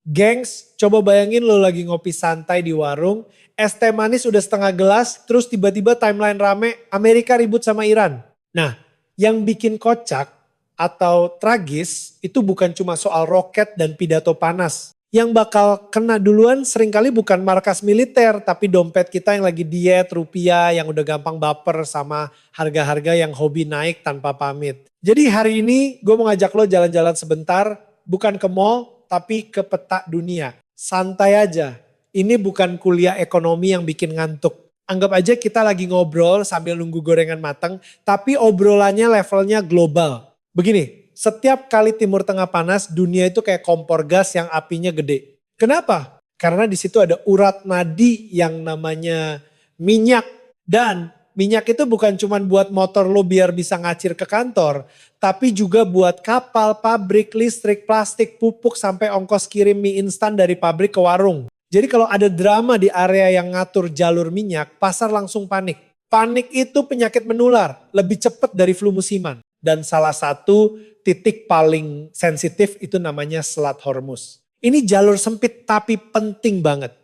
Gengs, coba bayangin lo lagi ngopi santai di warung, es teh manis udah setengah gelas, terus tiba-tiba timeline rame, Amerika ribut sama Iran. Nah, yang bikin kocak atau tragis itu bukan cuma soal roket dan pidato panas. Yang bakal kena duluan seringkali bukan markas militer, tapi dompet kita yang lagi diet, rupiah, yang udah gampang baper sama harga-harga yang hobi naik tanpa pamit. Jadi hari ini gue mau ngajak lo jalan-jalan sebentar, bukan ke mall, tapi ke peta dunia. Santai aja, ini bukan kuliah ekonomi yang bikin ngantuk. Anggap aja kita lagi ngobrol sambil nunggu gorengan matang, tapi obrolannya levelnya global. Begini, setiap kali Timur Tengah panas, dunia itu kayak kompor gas yang apinya gede. Kenapa? Karena di situ ada urat nadi yang namanya minyak. Dan minyak itu bukan cuma buat motor lo biar bisa ngacir ke kantor, tapi juga buat kapal, pabrik, listrik, plastik, pupuk, sampai ongkos kirim mie instan dari pabrik ke warung. Jadi kalau ada drama di area yang ngatur jalur minyak, pasar langsung panik. Panik itu penyakit menular, lebih cepat dari flu musiman. Dan salah satu titik paling sensitif itu namanya Selat Hormuz. Ini jalur sempit tapi penting banget.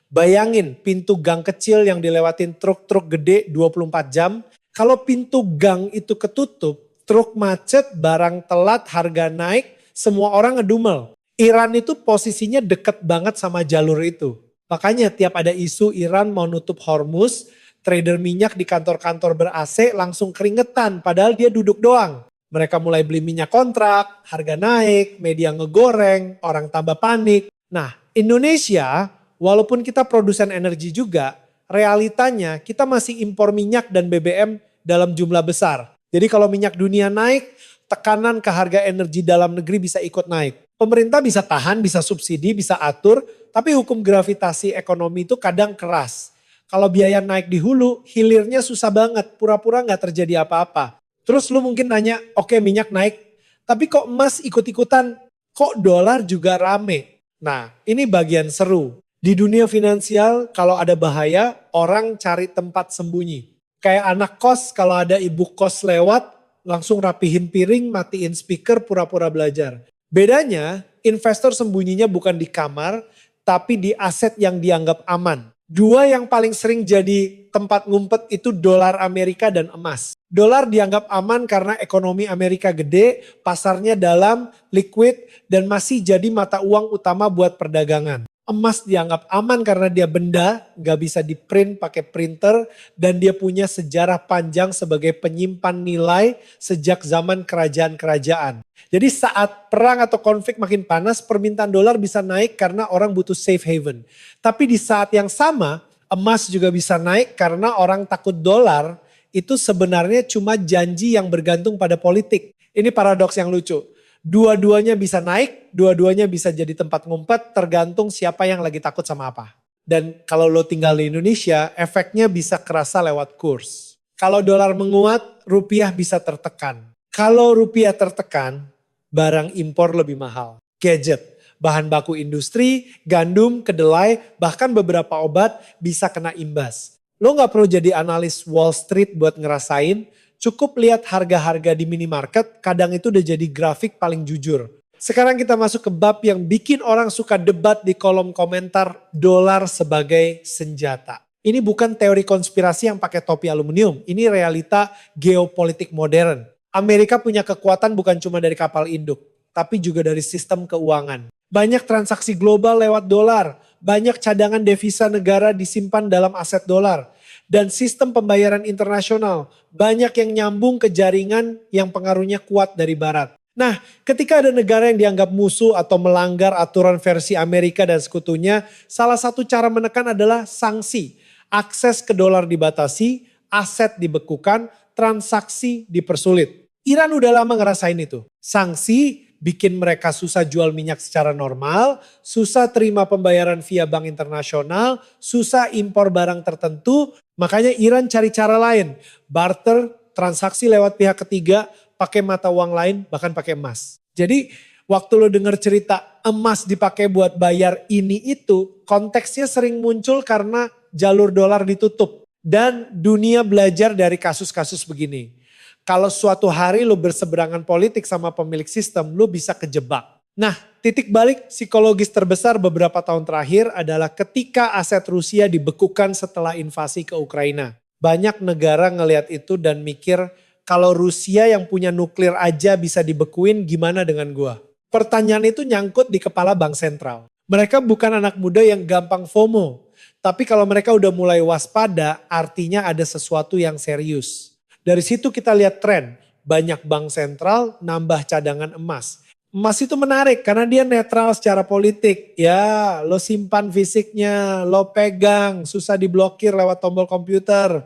Bayangin pintu gang kecil yang dilewatin truk-truk gede 24 jam. Kalau pintu gang itu ketutup, truk macet, barang telat, harga naik, semua orang ngedumel. Iran itu posisinya deket banget sama jalur itu. Makanya tiap ada isu Iran mau nutup Hormuz, trader minyak di kantor-kantor ber-AC langsung keringetan padahal dia duduk doang. Mereka mulai beli minyak kontrak, harga naik, media ngegoreng, orang tambah panik. Nah, Indonesia walaupun kita produsen energi juga, realitanya kita masih impor minyak dan BBM dalam jumlah besar. Jadi kalau minyak dunia naik, tekanan ke harga energi dalam negeri bisa ikut naik. Pemerintah bisa tahan, bisa subsidi, bisa atur, tapi hukum gravitasi ekonomi itu kadang keras. Kalau biaya naik di hulu, hilirnya susah banget, pura-pura gak terjadi apa-apa. Terus lu mungkin nanya, oke, minyak naik, tapi kok emas ikut-ikutan, kok dolar juga rame? Nah, ini bagian seru. Di dunia finansial, kalau ada bahaya, orang cari tempat sembunyi. Kayak anak kos, kalau ada ibu kos lewat, langsung rapihin piring, matiin speaker, pura-pura belajar. Bedanya, investor sembunyinya bukan di kamar, tapi di aset yang dianggap aman. Dua yang paling sering jadi tempat ngumpet itu dolar Amerika dan emas. Dolar dianggap aman karena ekonomi Amerika gede, pasarnya dalam, liquid, dan masih jadi mata uang utama buat perdagangan. Emas dianggap aman karena dia benda, gak bisa di print pakai printer, dan dia punya sejarah panjang sebagai penyimpan nilai sejak zaman kerajaan-kerajaan. Jadi saat perang atau konflik makin panas, permintaan dolar bisa naik karena orang butuh safe haven. Tapi di saat yang sama, emas juga bisa naik karena orang takut dolar itu sebenarnya cuma janji yang bergantung pada politik. Ini paradoks yang lucu. Dua-duanya bisa naik, dua-duanya bisa jadi tempat ngumpet, tergantung siapa yang lagi takut sama apa. Dan kalau lo tinggal di Indonesia, efeknya bisa kerasa lewat kurs. Kalau dolar menguat, rupiah bisa tertekan. Kalau rupiah tertekan, barang impor lebih mahal. Gadget, bahan baku industri, gandum, kedelai, bahkan beberapa obat bisa kena imbas. Lo gak perlu jadi analis Wall Street buat ngerasain, cukup lihat harga-harga di minimarket, kadang itu udah jadi grafik paling jujur. Sekarang kita masuk ke bab yang bikin orang suka debat di kolom komentar, dolar sebagai senjata. Ini bukan teori konspirasi yang pakai topi aluminium, ini realita geopolitik modern. Amerika punya kekuatan bukan cuma dari kapal induk, tapi juga dari sistem keuangan. Banyak transaksi global lewat dolar, banyak cadangan devisa negara disimpan dalam aset dolar. Dan sistem pembayaran internasional, banyak yang nyambung ke jaringan yang pengaruhnya kuat dari barat. Nah, ketika ada negara yang dianggap musuh atau melanggar aturan versi Amerika dan sekutunya, salah satu cara menekan adalah sanksi. Akses ke dolar dibatasi, aset dibekukan, transaksi dipersulit. Iran udah lama ngerasain itu. Sanksi bikin mereka susah jual minyak secara normal, susah terima pembayaran via bank internasional, susah impor barang tertentu. Makanya Iran cari cara lain, barter, transaksi lewat pihak ketiga, pakai mata uang lain, bahkan pakai emas. Jadi waktu lo denger cerita emas dipakai buat bayar ini itu, konteksnya sering muncul karena jalur dolar ditutup. Dan dunia belajar dari kasus-kasus begini. Kalau suatu hari lo berseberangan politik sama pemilik sistem, lo bisa kejebak. Nah, titik balik psikologis terbesar beberapa tahun terakhir adalah ketika aset Rusia dibekukan setelah invasi ke Ukraina. Banyak negara ngelihat itu dan mikir, kalau Rusia yang punya nuklir aja bisa dibekuin, gimana dengan gua? Pertanyaan itu nyangkut di kepala bank sentral. Mereka bukan anak muda yang gampang FOMO. Tapi kalau mereka udah mulai waspada, artinya ada sesuatu yang serius. Dari situ kita lihat tren, banyak bank sentral nambah cadangan emas. Emas itu menarik karena dia netral secara politik. Ya, lo simpan fisiknya, lo pegang, susah diblokir lewat tombol komputer.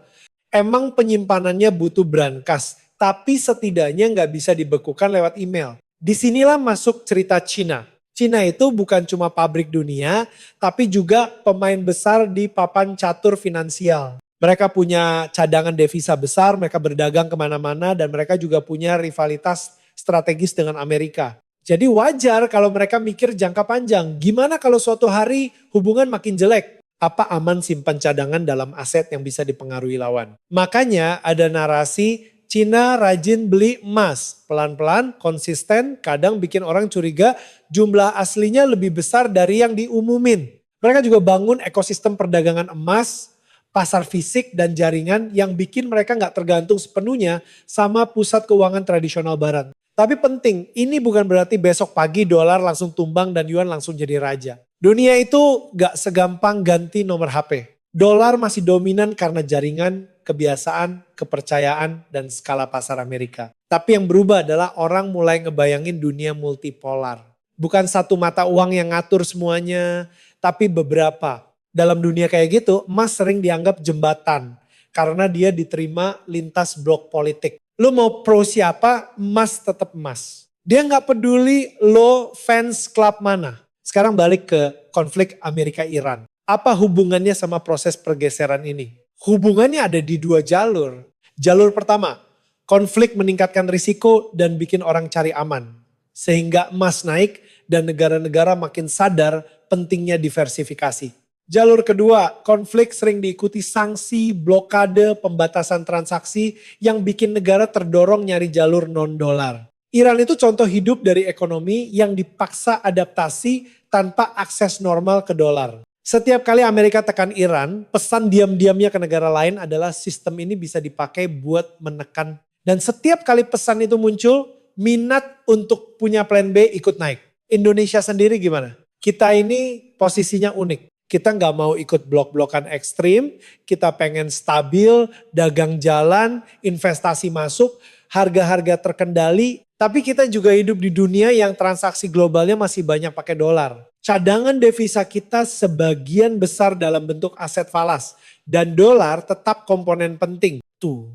Emang penyimpanannya butuh brankas, tapi setidaknya nggak bisa dibekukan lewat email. Disinilah masuk cerita Cina. Cina itu bukan cuma pabrik dunia, tapi juga pemain besar di papan catur finansial. Mereka punya cadangan devisa besar, mereka berdagang kemana-mana, dan mereka juga punya rivalitas strategis dengan Amerika. Jadi wajar kalau mereka mikir jangka panjang. Gimana kalau suatu hari hubungan makin jelek? Apa aman simpan cadangan dalam aset yang bisa dipengaruhi lawan? Makanya ada narasi Cina rajin beli emas. Pelan-pelan, konsisten, kadang bikin orang curiga jumlah aslinya lebih besar dari yang diumumin. Mereka juga bangun ekosistem perdagangan emas, pasar fisik dan jaringan yang bikin mereka nggak tergantung sepenuhnya sama pusat keuangan tradisional barat. Tapi penting, ini bukan berarti besok pagi dolar langsung tumbang dan yuan langsung jadi raja. Dunia itu nggak segampang ganti nomor HP. Dolar masih dominan karena jaringan, kebiasaan, kepercayaan, dan skala pasar Amerika. Tapi yang berubah adalah orang mulai ngebayangin dunia multipolar. Bukan satu mata uang yang ngatur semuanya, tapi beberapa. Dalam dunia kayak gitu, emas sering dianggap jembatan. Karena dia diterima lintas blok politik. Lo mau pro siapa, emas tetap emas. Dia nggak peduli lo fans klub mana. Sekarang balik ke konflik Amerika-Iran. Apa hubungannya sama proses pergeseran ini? Hubungannya ada di dua jalur. Jalur pertama, konflik meningkatkan risiko dan bikin orang cari aman. Sehingga emas naik dan negara-negara makin sadar pentingnya diversifikasi. Jalur kedua, konflik sering diikuti sanksi, blokade, pembatasan transaksi yang bikin negara terdorong nyari jalur non-dolar. Iran itu contoh hidup dari ekonomi yang dipaksa adaptasi tanpa akses normal ke dolar. Setiap kali Amerika tekan Iran, pesan diam-diamnya ke negara lain adalah sistem ini bisa dipakai buat menekan. Dan setiap kali pesan itu muncul, minat untuk punya plan B ikut naik. Indonesia sendiri gimana? Kita ini posisinya unik. Kita nggak mau ikut blok-blokan ekstrim, kita pengen stabil, dagang jalan, investasi masuk, harga-harga terkendali. Tapi kita juga hidup di dunia yang transaksi globalnya masih banyak pakai dolar. Cadangan devisa kita sebagian besar dalam bentuk aset falas. Dan dolar tetap komponen penting. Tuh.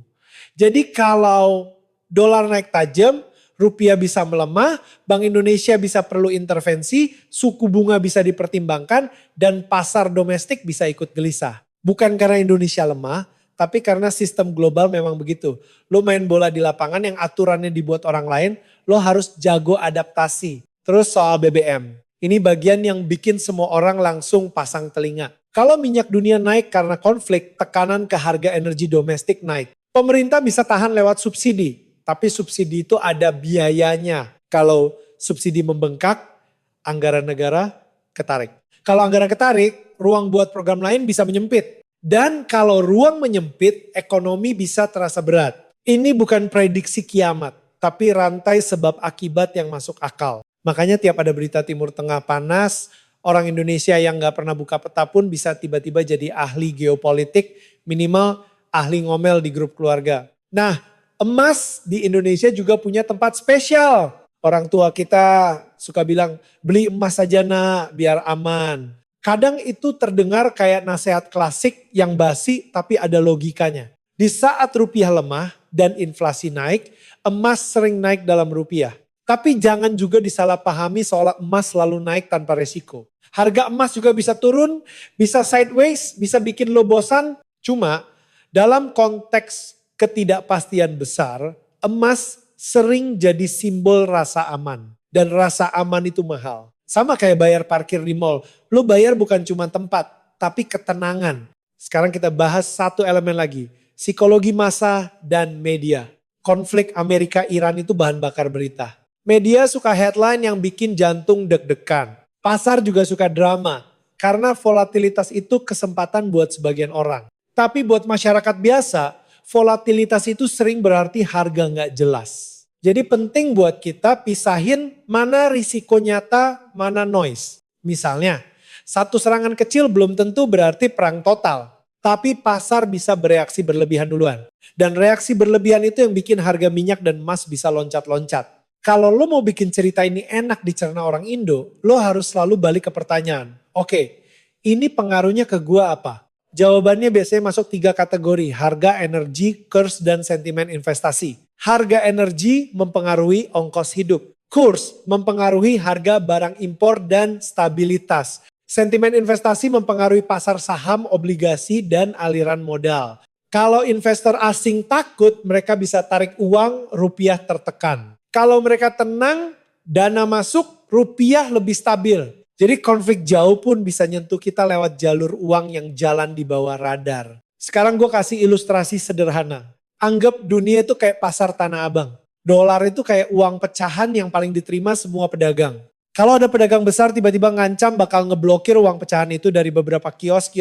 Jadi kalau dolar naik tajam, rupiah bisa melemah, Bank Indonesia bisa perlu intervensi, suku bunga bisa dipertimbangkan, dan pasar domestik bisa ikut gelisah. Bukan karena Indonesia lemah, tapi karena sistem global memang begitu. Lo main bola di lapangan yang aturannya dibuat orang lain, lo harus jago adaptasi. Terus soal BBM. Ini bagian yang bikin semua orang langsung pasang telinga. Kalau minyak dunia naik karena konflik, tekanan ke harga energi domestik naik. Pemerintah bisa tahan lewat subsidi, tapi subsidi itu ada biayanya. Kalau subsidi membengkak, anggaran negara ketarik. Kalau anggaran ketarik, ruang buat program lain bisa menyempit. Dan kalau ruang menyempit, ekonomi bisa terasa berat. Ini bukan prediksi kiamat, tapi rantai sebab akibat yang masuk akal. Makanya tiap ada berita Timur Tengah panas, orang Indonesia yang gak pernah buka peta pun bisa tiba-tiba jadi ahli geopolitik, minimal ahli ngomel di grup keluarga. Nah, emas di Indonesia juga punya tempat spesial. Orang tua kita suka bilang, beli emas saja nak, biar aman. Kadang itu terdengar kayak nasihat klasik yang basi tapi ada logikanya. Di saat rupiah lemah dan inflasi naik, emas sering naik dalam rupiah. Tapi jangan juga disalahpahami seolah emas selalu naik tanpa resiko. Harga emas juga bisa turun, bisa sideways, bisa bikin lo bosan. Cuma dalam konteks ketidakpastian besar, emas sering jadi simbol rasa aman. Dan rasa aman itu mahal. Sama kayak bayar parkir di mall. Lo bayar bukan cuma tempat, tapi ketenangan. Sekarang kita bahas satu elemen lagi. Psikologi massa dan media. Konflik Amerika-Iran itu bahan bakar berita. Media suka headline yang bikin jantung deg-degan. Pasar juga suka drama, karena volatilitas itu kesempatan buat sebagian orang. Tapi buat masyarakat biasa, volatilitas itu sering berarti harga nggak jelas. Jadi penting buat kita pisahin mana risiko nyata, mana noise. Misalnya, satu serangan kecil belum tentu berarti perang total. Tapi pasar bisa bereaksi berlebihan duluan. Dan reaksi berlebihan itu yang bikin harga minyak dan emas bisa loncat-loncat. Kalau lo mau bikin cerita ini enak dicerna orang Indo, lo harus selalu balik ke pertanyaan. Oke, ini pengaruhnya ke gua apa? Jawabannya biasanya masuk 3 kategori, harga, energi, kurs, dan sentimen investasi. Harga energi mempengaruhi ongkos hidup. Kurs mempengaruhi harga barang impor dan stabilitas. Sentimen investasi mempengaruhi pasar saham, obligasi, dan aliran modal. Kalau investor asing takut, mereka bisa tarik uang, rupiah tertekan. Kalau mereka tenang, dana masuk, rupiah lebih stabil. Jadi konflik jauh pun bisa nyentuh kita lewat jalur uang yang jalan di bawah radar. Sekarang gue kasih ilustrasi sederhana. Anggap dunia itu kayak pasar Tanah Abang. Dolar itu kayak uang pecahan yang paling diterima semua pedagang. Kalau ada pedagang besar tiba-tiba ngancam bakal ngeblokir uang pecahan itu dari beberapa kios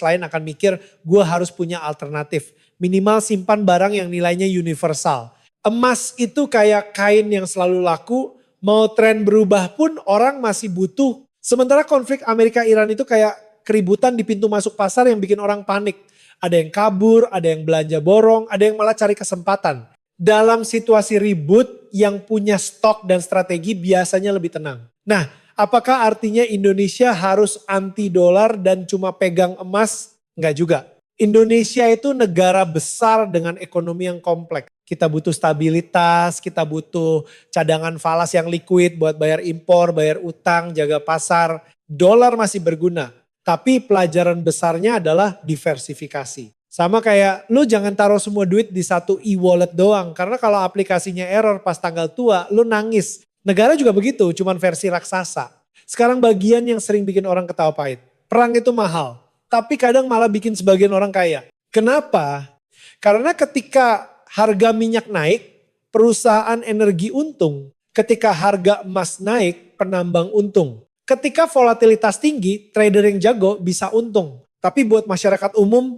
lain akan mikir gue harus punya alternatif. Minimal simpan barang yang nilainya universal. Emas itu kayak kain yang selalu laku, mau tren berubah pun orang masih butuh. Sementara konflik Amerika-Iran itu kayak keributan di pintu masuk pasar yang bikin orang panik. Ada yang kabur, ada yang belanja borong, ada yang malah cari kesempatan. Dalam situasi ribut yang punya stok dan strategi biasanya lebih tenang. Nah, apakah artinya Indonesia harus anti dolar dan cuma pegang emas? Enggak juga. Indonesia itu negara besar dengan ekonomi yang kompleks. Kita butuh stabilitas, kita butuh cadangan falas yang liquid buat bayar impor, bayar utang, jaga pasar. Dolar masih berguna, tapi pelajaran besarnya adalah diversifikasi. Sama kayak lu jangan taruh semua duit di satu e-wallet doang. Karena kalau aplikasinya error pas tanggal tua, lu nangis. Negara juga begitu, cuman versi raksasa. Sekarang bagian yang sering bikin orang ketawa pahit. Perang itu mahal, tapi kadang malah bikin sebagian orang kaya. Kenapa? Karena ketika harga minyak naik, perusahaan energi untung. Ketika harga emas naik, penambang untung. Ketika volatilitas tinggi, trader yang jago bisa untung. Tapi buat masyarakat umum,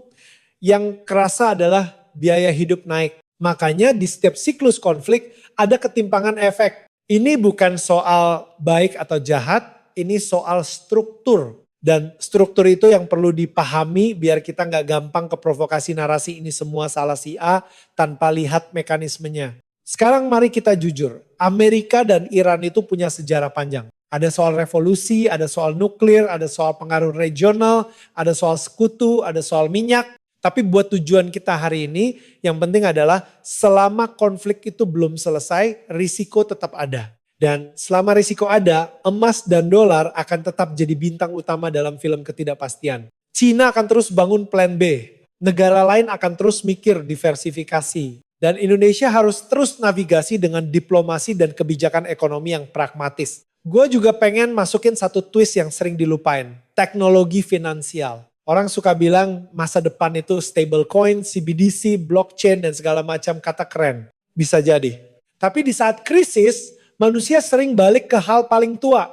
yang kerasa adalah biaya hidup naik. Makanya di setiap siklus konflik ada ketimpangan efek. Ini bukan soal baik atau jahat, ini soal struktur. Dan struktur itu yang perlu dipahami biar kita nggak gampang keprovokasi narasi ini semua salah si A tanpa lihat mekanismenya. Sekarang mari kita jujur, Amerika dan Iran itu punya sejarah panjang. Ada soal revolusi, ada soal nuklir, ada soal pengaruh regional, ada soal sekutu, ada soal minyak. Tapi buat tujuan kita hari ini, yang penting adalah selama konflik itu belum selesai, risiko tetap ada. Dan selama risiko ada, emas dan dolar akan tetap jadi bintang utama dalam film ketidakpastian. Cina akan terus bangun plan B. Negara lain akan terus mikir diversifikasi. Dan Indonesia harus terus navigasi dengan diplomasi dan kebijakan ekonomi yang pragmatis. Gue juga pengen masukin satu twist yang sering dilupain. Teknologi finansial. Orang suka bilang masa depan itu stablecoin, CBDC, blockchain, dan segala macam kata keren. Bisa jadi. Tapi di saat krisis, manusia sering balik ke hal paling tua.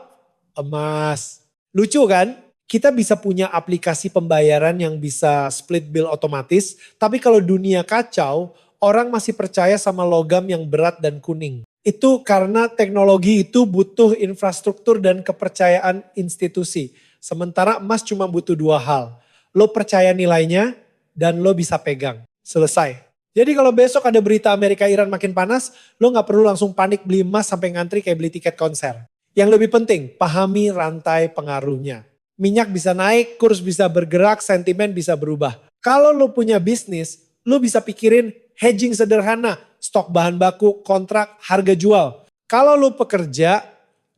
Emas. Lucu kan? Kita bisa punya aplikasi pembayaran yang bisa split bill otomatis. Tapi kalau dunia kacau, orang masih percaya sama logam yang berat dan kuning. Itu karena teknologi itu butuh infrastruktur dan kepercayaan institusi. Sementara emas cuma butuh 2 hal. Lo percaya nilainya dan lo bisa pegang. Selesai. Jadi kalau besok ada berita Amerika-Iran makin panas, lo gak perlu langsung panik beli emas sampai ngantri kayak beli tiket konser. Yang lebih penting, pahami rantai pengaruhnya. Minyak bisa naik, kurs bisa bergerak, sentimen bisa berubah. Kalau lo punya bisnis, lo bisa pikirin hedging sederhana, stok bahan baku, kontrak, harga jual. Kalau lo pekerja,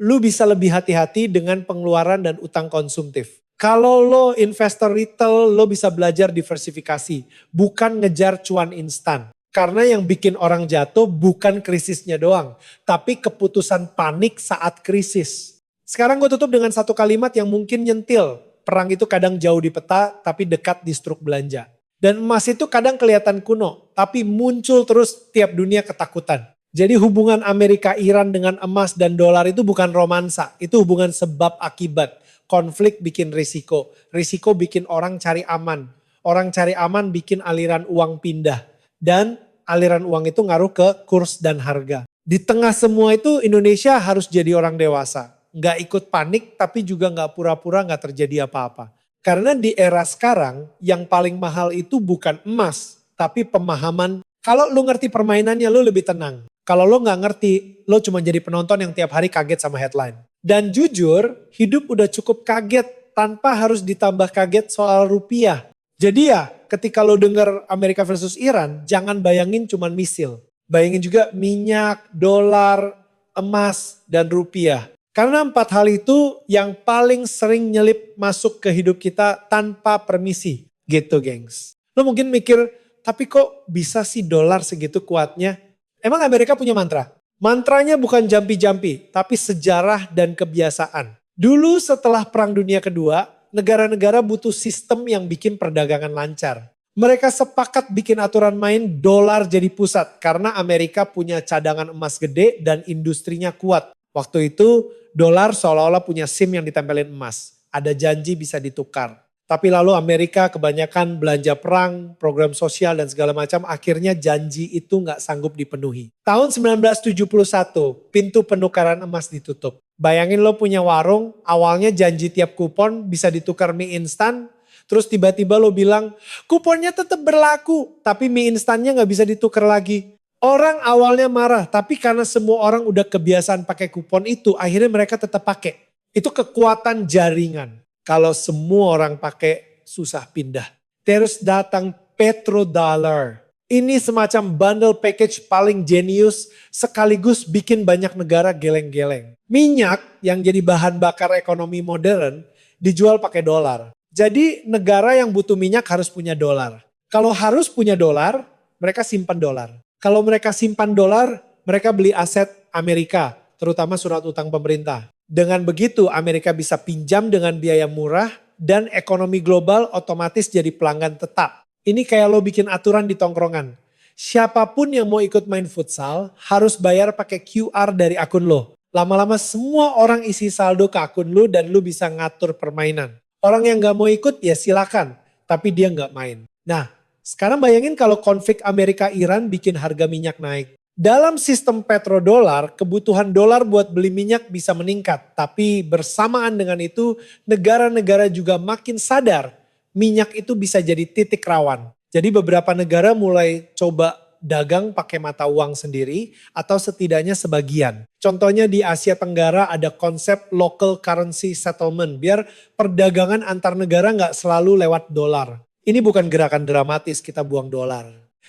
lo bisa lebih hati-hati dengan pengeluaran dan utang konsumtif. Kalau lo investor retail, lo bisa belajar diversifikasi, bukan ngejar cuan instan. Karena yang bikin orang jatuh bukan krisisnya doang, tapi keputusan panik saat krisis. Sekarang gue tutup dengan satu kalimat yang mungkin nyentil. Perang itu kadang jauh di peta, tapi dekat di struk belanja. Dan emas itu kadang kelihatan kuno, tapi muncul terus tiap dunia ketakutan. Jadi hubungan Amerika-Iran dengan emas dan dolar itu bukan romansa, itu hubungan sebab akibat. Konflik bikin risiko, risiko bikin orang cari aman. Orang cari aman bikin aliran uang pindah. Dan aliran uang itu ngaruh ke kurs dan harga. Di tengah semua itu Indonesia harus jadi orang dewasa. Nggak ikut panik tapi juga nggak pura-pura nggak terjadi apa-apa. Karena di era sekarang yang paling mahal itu bukan emas, tapi pemahaman. Kalau lu ngerti permainannya lu lebih tenang. Kalau lo nggak ngerti, lo cuma jadi penonton yang tiap hari kaget sama headline. Dan jujur, hidup udah cukup kaget tanpa harus ditambah kaget soal rupiah. Jadi ya, ketika lo denger Amerika versus Iran, jangan bayangin cuma misil. Bayangin juga minyak, dolar, emas, dan rupiah. Karena 4 hal itu yang paling sering nyelip masuk ke hidup kita tanpa permisi. Gitu gengs. Lo mungkin mikir, tapi kok bisa sih dolar segitu kuatnya? Emang Amerika punya mantra? Mantranya bukan jampi-jampi, tapi sejarah dan kebiasaan. Dulu setelah Perang Dunia Kedua, negara-negara butuh sistem yang bikin perdagangan lancar. Mereka sepakat bikin aturan main dolar jadi pusat karena Amerika punya cadangan emas gede dan industrinya kuat. Waktu itu dolar seolah-olah punya SIM yang ditempelin emas. Ada janji bisa ditukar. Tapi lalu Amerika kebanyakan belanja perang, program sosial dan segala macam, akhirnya janji itu nggak sanggup dipenuhi. Tahun 1971, pintu penukaran emas ditutup. Bayangin lo punya warung, awalnya janji tiap kupon bisa ditukar mie instan, terus tiba-tiba lo bilang, kuponnya tetap berlaku, tapi mie instannya nggak bisa ditukar lagi. Orang awalnya marah, tapi karena semua orang udah kebiasaan pakai kupon itu, akhirnya mereka tetap pakai. Itu kekuatan jaringan. Kalau semua orang pakai, susah pindah. Terus datang petrodollar. Ini semacam bundle package paling jenius sekaligus bikin banyak negara geleng-geleng. Minyak yang jadi bahan bakar ekonomi modern dijual pakai dolar. Jadi negara yang butuh minyak harus punya dolar. Kalau harus punya dolar, mereka simpan dolar. Kalau mereka simpan dolar, mereka beli aset Amerika, terutama surat utang pemerintah. Dengan begitu Amerika bisa pinjam dengan biaya murah dan ekonomi global otomatis jadi pelanggan tetap. Ini kayak lo bikin aturan di tongkrongan. Siapapun yang mau ikut main futsal harus bayar pakai QR dari akun lo. Lama-lama semua orang isi saldo ke akun lo dan lo bisa ngatur permainan. Orang yang gak mau ikut ya silakan, tapi dia gak main. Nah, sekarang bayangin kalau konflik Amerika-Iran bikin harga minyak naik. Dalam sistem petrodolar, kebutuhan dolar buat beli minyak bisa meningkat. Tapi bersamaan dengan itu, negara-negara juga makin sadar minyak itu bisa jadi titik rawan. Jadi beberapa negara mulai coba dagang pakai mata uang sendiri atau setidaknya sebagian. Contohnya di Asia Tenggara ada konsep local currency settlement. Biar perdagangan antar negara nggak selalu lewat dolar. Ini bukan gerakan dramatis kita buang dolar.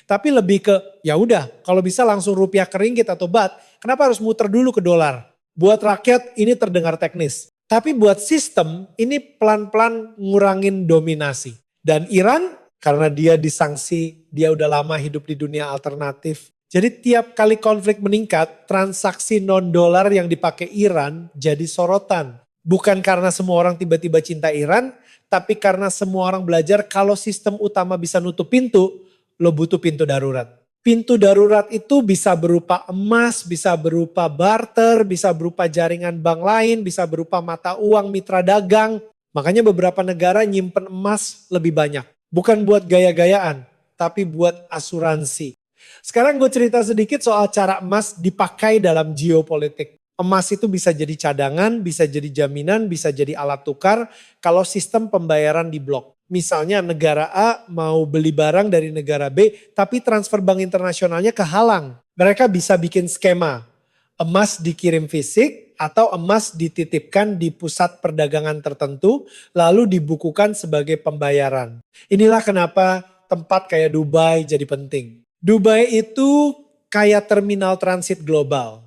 Tapi lebih ke ya udah kalau bisa langsung rupiah keringgit atau baht, kenapa harus muter dulu ke dolar? Buat rakyat ini terdengar teknis. Tapi buat sistem ini pelan-pelan ngurangin dominasi. Dan Iran karena dia disanksi, dia udah lama hidup di dunia alternatif. Jadi tiap kali konflik meningkat, transaksi non-dolar yang dipakai Iran jadi sorotan. Bukan karena semua orang tiba-tiba cinta Iran, tapi karena semua orang belajar kalau sistem utama bisa nutup pintu, lo butuh pintu darurat. Pintu darurat itu bisa berupa emas, bisa berupa barter, bisa berupa jaringan bank lain, bisa berupa mata uang mitra dagang. Makanya beberapa negara nyimpen emas lebih banyak. Bukan buat gaya-gayaan, tapi buat asuransi. Sekarang gue cerita sedikit soal cara emas dipakai dalam geopolitik. Emas itu bisa jadi cadangan, bisa jadi jaminan, bisa jadi alat tukar kalau sistem pembayaran diblok. Misalnya negara A mau beli barang dari negara B, tapi transfer bank internasionalnya kehalang. Mereka bisa bikin skema. Emas dikirim fisik atau emas dititipkan di pusat perdagangan tertentu, lalu dibukukan sebagai pembayaran. Inilah kenapa tempat kayak Dubai jadi penting. Dubai itu kayak terminal transit global.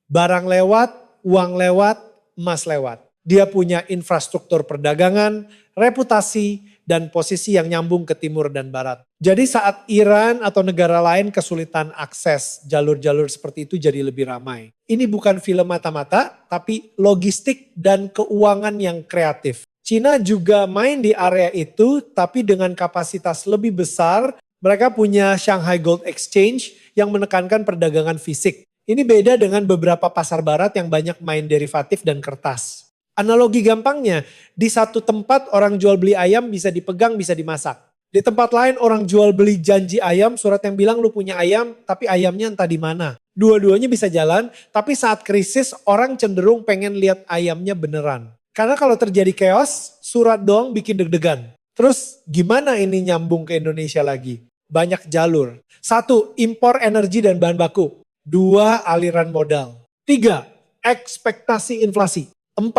Barang lewat, uang lewat, emas lewat. Dia punya infrastruktur perdagangan, reputasi, dan posisi yang nyambung ke timur dan barat. Jadi saat Iran atau negara lain kesulitan akses jalur-jalur seperti itu jadi lebih ramai. Ini bukan film mata-mata, tapi logistik dan keuangan yang kreatif. Cina juga main di area itu, tapi dengan kapasitas lebih besar. Mereka punya Shanghai Gold Exchange yang menekankan perdagangan fisik. Ini beda dengan beberapa pasar barat yang banyak main derivatif dan kertas. Analogi gampangnya, di satu tempat orang jual beli ayam bisa dipegang, bisa dimasak. Di tempat lain orang jual beli janji ayam, surat yang bilang lu punya ayam, tapi ayamnya entah di mana. Dua-duanya bisa jalan, tapi saat krisis orang cenderung pengen lihat ayamnya beneran. Karena kalau terjadi chaos, surat doang bikin deg-degan. Terus gimana ini nyambung ke Indonesia lagi? Banyak jalur. 1. Impor energi dan bahan baku. 2. Aliran modal. 3. Ekspektasi inflasi. 4.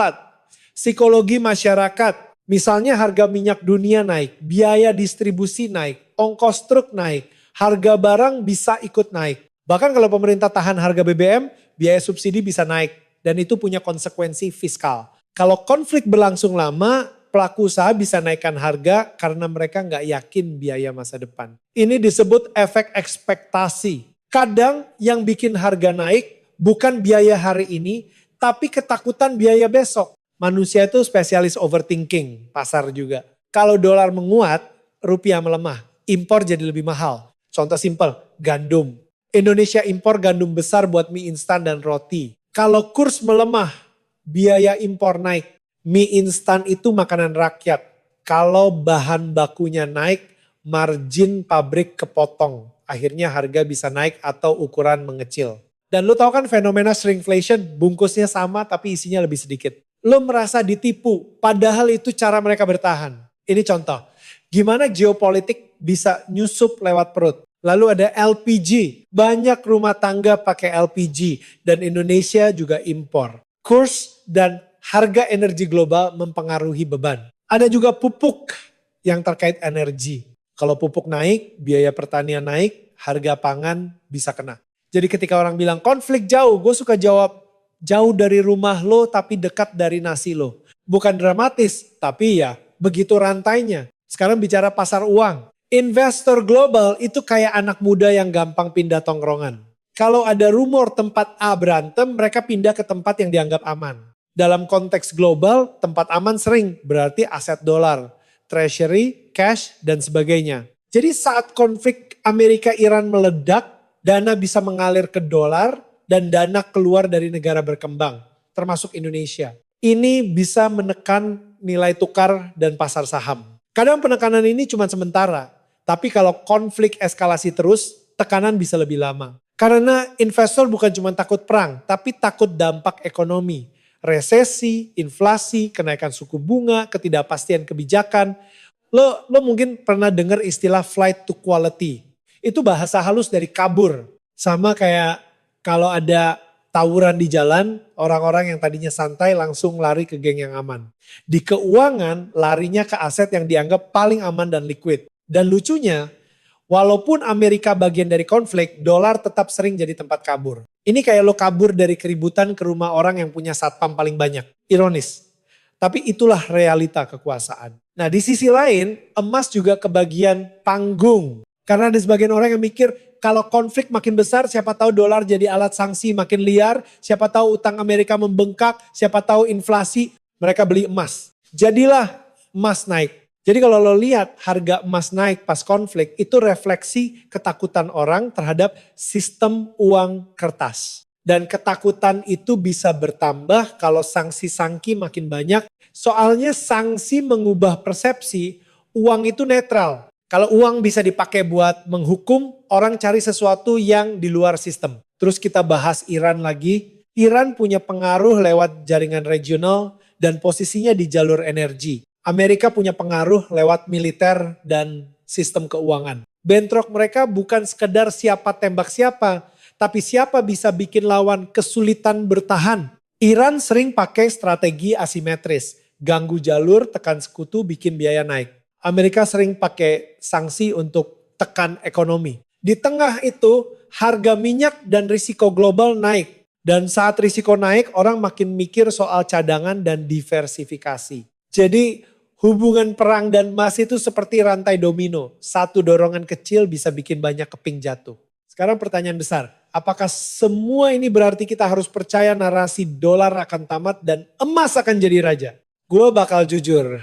Psikologi masyarakat. Misalnya harga minyak dunia naik, biaya distribusi naik, ongkos truk naik, harga barang bisa ikut naik. Bahkan kalau pemerintah tahan harga BBM, biaya subsidi bisa naik. Dan itu punya konsekuensi fiskal. Kalau konflik berlangsung lama, pelaku usaha bisa naikkan harga karena mereka nggak yakin biaya masa depan. Ini disebut efek ekspektasi. Kadang yang bikin harga naik bukan biaya hari ini, tapi ketakutan biaya besok. Manusia itu spesialis overthinking, pasar juga. Kalau dolar menguat, rupiah melemah, impor jadi lebih mahal. Contoh simpel, gandum. Indonesia impor gandum besar buat mie instan dan roti. Kalau kurs melemah, biaya impor naik. Mie instan itu makanan rakyat. Kalau bahan bakunya naik, margin pabrik kepotong. Akhirnya harga bisa naik atau ukuran mengecil. Dan lu tahu kan fenomena shrinkflation, bungkusnya sama tapi isinya lebih sedikit. Lo merasa ditipu, padahal itu cara mereka bertahan. Ini contoh, gimana geopolitik bisa nyusup lewat perut. Lalu ada LPG, banyak rumah tangga pakai LPG dan Indonesia juga impor. Kurs dan harga energi global mempengaruhi beban. Ada juga pupuk yang terkait energi. Kalau pupuk naik, biaya pertanian naik, harga pangan bisa kena. Jadi ketika orang bilang konflik jauh, gue suka jawab, jauh dari rumah lo tapi dekat dari nasi lo. Bukan dramatis, tapi ya begitu rantainya. Sekarang bicara pasar uang. Investor global itu kayak anak muda yang gampang pindah tongkrongan. Kalau ada rumor tempat A berantem, mereka pindah ke tempat yang dianggap aman. Dalam konteks global, tempat aman sering berarti aset dolar, treasury, cash, dan sebagainya. Jadi saat konflik Amerika-Iran meledak, dana bisa mengalir ke dolar, dan dana keluar dari negara berkembang, termasuk Indonesia. Ini bisa menekan nilai tukar dan pasar saham. Kadang penekanan ini cuma sementara, tapi kalau konflik eskalasi terus, tekanan bisa lebih lama. Karena investor bukan cuma takut perang, tapi takut dampak ekonomi. Resesi, inflasi, kenaikan suku bunga, ketidakpastian kebijakan. Lo mungkin pernah dengar istilah flight to quality. Itu bahasa halus dari kabur. Sama kayak kalau ada tawuran di jalan, orang-orang yang tadinya santai langsung lari ke geng yang aman. Di keuangan, larinya ke aset yang dianggap paling aman dan liquid. Dan lucunya, walaupun Amerika bagian dari konflik, dolar tetap sering jadi tempat kabur. Ini kayak lo kabur dari keributan ke rumah orang yang punya satpam paling banyak. Ironis. Tapi itulah realita kekuasaan. Nah di sisi lain, emas juga kebagian panggung. Karena ada sebagian orang yang mikir, kalau konflik makin besar, siapa tahu dolar jadi alat sanksi makin liar, siapa tahu utang Amerika membengkak, siapa tahu inflasi, mereka beli emas. Jadilah emas naik. Jadi kalau lo lihat harga emas naik pas konflik, itu refleksi ketakutan orang terhadap sistem uang kertas. Dan ketakutan itu bisa bertambah kalau sanksi-sanksi makin banyak. Soalnya sanksi mengubah persepsi, uang itu netral. Kalau uang bisa dipakai buat menghukum, orang cari sesuatu yang di luar sistem. Terus kita bahas Iran lagi. Iran punya pengaruh lewat jaringan regional dan posisinya di jalur energi. Amerika punya pengaruh lewat militer dan sistem keuangan. Bentrok mereka bukan sekedar siapa tembak siapa, tapi siapa bisa bikin lawan kesulitan bertahan. Iran sering pakai strategi asimetris. Ganggu jalur, tekan sekutu, bikin biaya naik. Amerika sering pakai sanksi untuk tekan ekonomi. Di tengah itu harga minyak dan risiko global naik. Dan saat risiko naik orang makin mikir soal cadangan dan diversifikasi. Jadi hubungan perang dan emas itu seperti rantai domino. Satu dorongan kecil bisa bikin banyak keping jatuh. Sekarang pertanyaan besar. Apakah semua ini berarti kita harus percaya narasi dolar akan tamat dan emas akan jadi raja? Gue bakal jujur.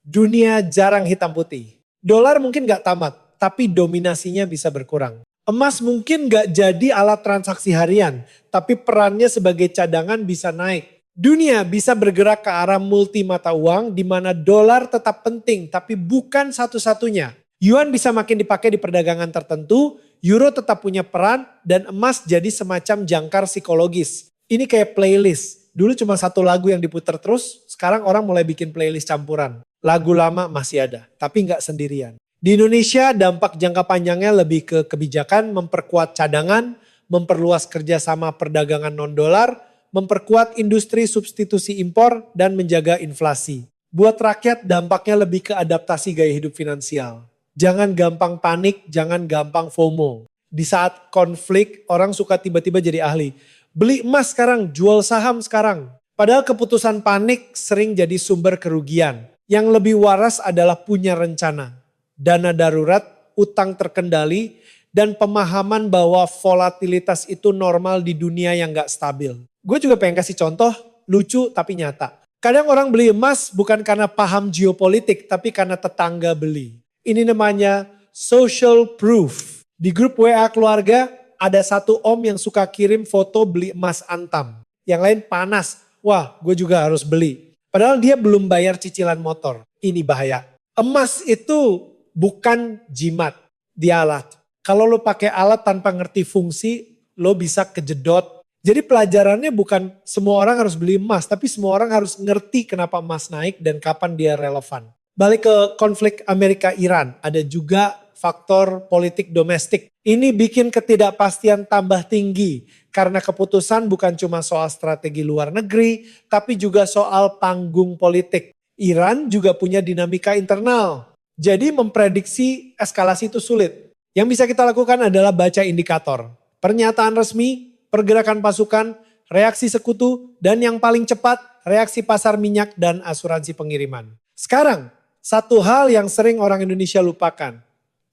Dunia jarang hitam putih. Dolar mungkin gak tamat, tapi dominasinya bisa berkurang. Emas mungkin nggak jadi alat transaksi harian, tapi perannya sebagai cadangan bisa naik. Dunia bisa bergerak ke arah multi mata uang di mana dolar tetap penting tapi bukan satu-satunya. Yuan bisa makin dipakai di perdagangan tertentu, euro tetap punya peran dan emas jadi semacam jangkar psikologis. Ini kayak playlist. Dulu cuma satu lagu yang diputar terus, sekarang orang mulai bikin playlist campuran. Lagu lama masih ada, tapi nggak sendirian. Di Indonesia dampak jangka panjangnya lebih ke kebijakan memperkuat cadangan, memperluas kerjasama perdagangan non-dolar, memperkuat industri substitusi impor, dan menjaga inflasi. Buat rakyat dampaknya lebih ke adaptasi gaya hidup finansial. Jangan gampang panik, jangan gampang FOMO. Di saat konflik orang suka tiba-tiba jadi ahli. Beli emas sekarang, jual saham sekarang. Padahal keputusan panik sering jadi sumber kerugian. Yang lebih waras adalah punya rencana. Dana darurat, utang terkendali, dan pemahaman bahwa volatilitas itu normal di dunia yang gak stabil. Gue juga pengen kasih contoh, lucu tapi nyata. Kadang orang beli emas bukan karena paham geopolitik, tapi karena tetangga beli. Ini namanya social proof. Di grup WA keluarga, ada satu om yang suka kirim foto beli emas Antam. Yang lain panas, wah gue juga harus beli. Padahal dia belum bayar cicilan motor. Ini bahaya. Emas itu bukan jimat, dia alat. Kalau lo pakai alat tanpa ngerti fungsi, lo bisa kejedot. Jadi pelajarannya bukan semua orang harus beli emas, tapi semua orang harus ngerti kenapa emas naik dan kapan dia relevan. Balik ke konflik Amerika-Iran, ada juga faktor politik domestik. Ini bikin ketidakpastian tambah tinggi karena keputusan bukan cuma soal strategi luar negeri, tapi juga soal panggung politik. Iran juga punya dinamika internal. Jadi memprediksi eskalasi itu sulit. Yang bisa kita lakukan adalah baca indikator. Pernyataan resmi, pergerakan pasukan, reaksi sekutu, dan yang paling cepat reaksi pasar minyak dan asuransi pengiriman. Sekarang, satu hal yang sering orang Indonesia lupakan.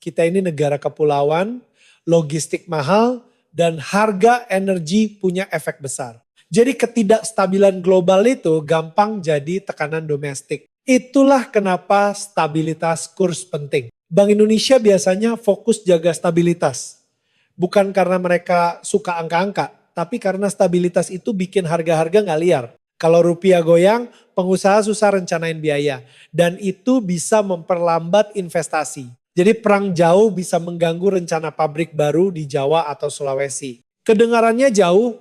Kita ini negara kepulauan, logistik mahal, dan harga energi punya efek besar. Jadi ketidakstabilan global itu gampang jadi tekanan domestik. Itulah kenapa stabilitas kurs penting. Bank Indonesia biasanya fokus jaga stabilitas. Bukan karena mereka suka angka-angka, tapi karena stabilitas itu bikin harga-harga nggak liar. Kalau rupiah goyang, pengusaha susah rencanain biaya. Dan itu bisa memperlambat investasi. Jadi perang jauh bisa mengganggu rencana pabrik baru di Jawa atau Sulawesi. Kedengarannya jauh,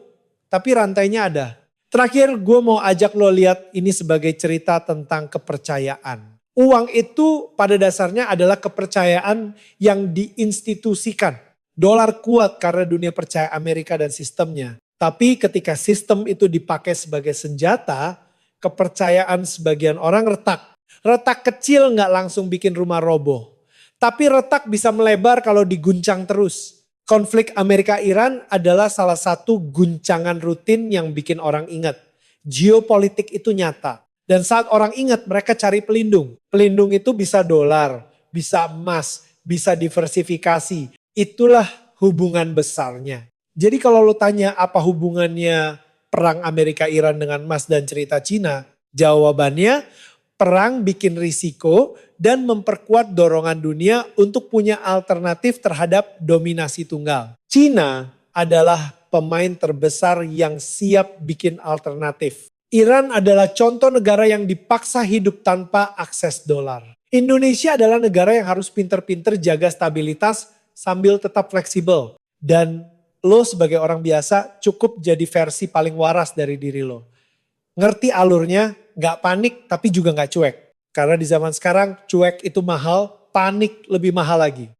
tapi rantainya ada. Terakhir gue mau ajak lo lihat ini sebagai cerita tentang kepercayaan. Uang itu pada dasarnya adalah kepercayaan yang diinstitusikan. Dolar kuat karena dunia percaya Amerika dan sistemnya. Tapi ketika sistem itu dipakai sebagai senjata, kepercayaan sebagian orang retak. Retak kecil nggak langsung bikin rumah roboh. Tapi retak bisa melebar kalau diguncang terus. Konflik Amerika-Iran adalah salah satu guncangan rutin yang bikin orang ingat. Geopolitik itu nyata. Dan saat orang ingat mereka cari pelindung. Pelindung itu bisa dolar, bisa emas, bisa diversifikasi. Itulah hubungan besarnya. Jadi kalau lo tanya apa hubungannya perang Amerika-Iran dengan emas dan cerita Cina, jawabannya perang bikin risiko dan memperkuat dorongan dunia untuk punya alternatif terhadap dominasi tunggal. Cina adalah pemain terbesar yang siap bikin alternatif. Iran adalah contoh negara yang dipaksa hidup tanpa akses dolar. Indonesia adalah negara yang harus pinter-pinter jaga stabilitas sambil tetap fleksibel. Dan lo sebagai orang biasa cukup jadi versi paling waras dari diri lo. Ngerti alurnya, gak panik tapi juga gak cuek. Karena di zaman sekarang cuek itu mahal, panik lebih mahal lagi.